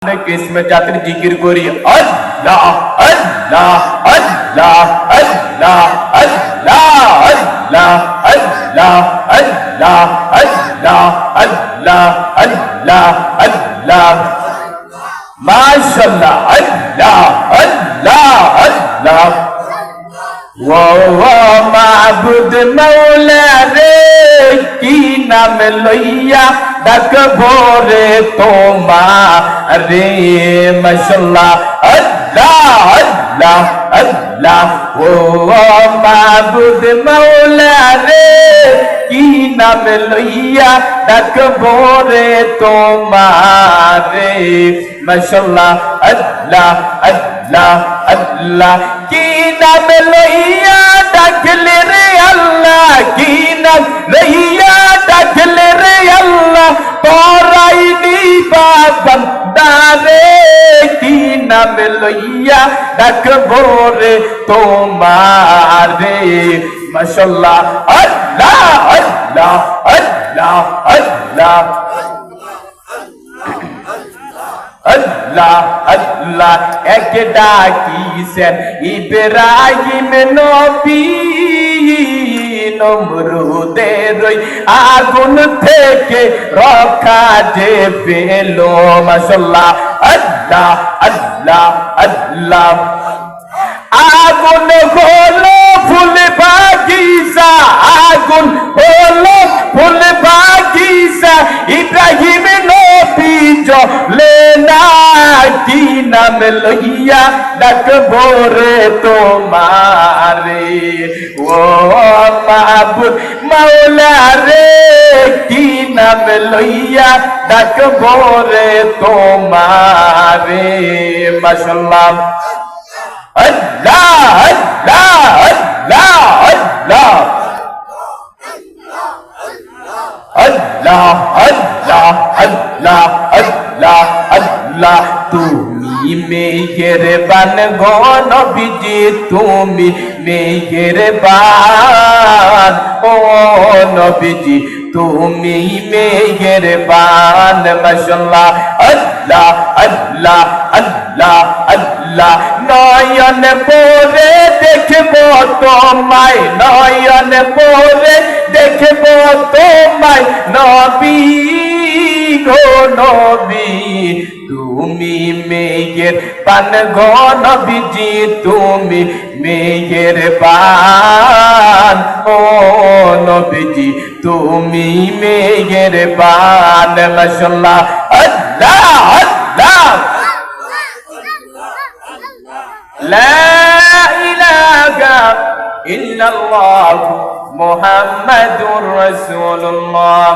किस्म जातिर जिक्र करी अल्लाह अल्लाह अल्लाह अल्लाह अल्लाह अल्लाह अल्लाह अल्लाह अल्लाह अल्लाह अल्लाह अल्लाह माशाअल्लाह अल्लाह अल्लाह अल्लाह वो माबूद मौला रे की नाम लइया डाक भोरे तुम्हारे माशाअल्लाह अल्लाह अल्लाह अल्लाह वो माबूद मौला रे की नाम लइया डाक भोरे तुम्हारे माशाअल्लाह अल्लाह अल्लाह अल्लाह की नाम लइया डाकले रे अल्लाह की नाम लइया डाकले रे अल्लाह तोराई नी बाबन दारे की नाम लइया डाक भोरे तुम्हारे माशाअल्लाह अल्लाह अल्लाह अल्लाह अल्लाह अल्लाह अल्लाह एक डाकिसेन इब्राहिम नबी नमरूদের আগুন থেকে রক্ষা যে পেলো মাশাআল্লাহ আল্লাহ আল্লাহ আল্লাহ আগুন হলো ফুল বাগিচা আগুন হলো ফুল বাগিচা ইব্রাহিম নবী জ্বলে না কি নাম লইয়া ডাকবো রে তোমারে ও মাবুদ মাওলা রে কি নাম লইয়া ডাকবো রে তোমারে মাশাআল্লাহ अल्लाह अल्लाह अल्लाह अल्लाह अल्लाह अल्लाह अल्लाह अल्लाह अल्लाह তুমি মেহেরবান গো নবীজি তুমি মেহেরবান ও নবীজি তুমি মেহেরবান মাশাআল্লাহ আল্লাহ আল্লাহ আল্লাহ আল্লাহ নয়ন পরে দেখব তোমায় নয়ন পরে দেখব তোমায় নবী গো নবী তুমি মেহেরবান গো নবীজি তুমি মেহেরবান ও নবীজি তুমি মেহেরবান মাশাআল্লাহ আল্লাহ আল্লাহ লা ইলাহা ইল্লাল্লাহ মুহাম্মাদুর রাসূলুল্লাহ।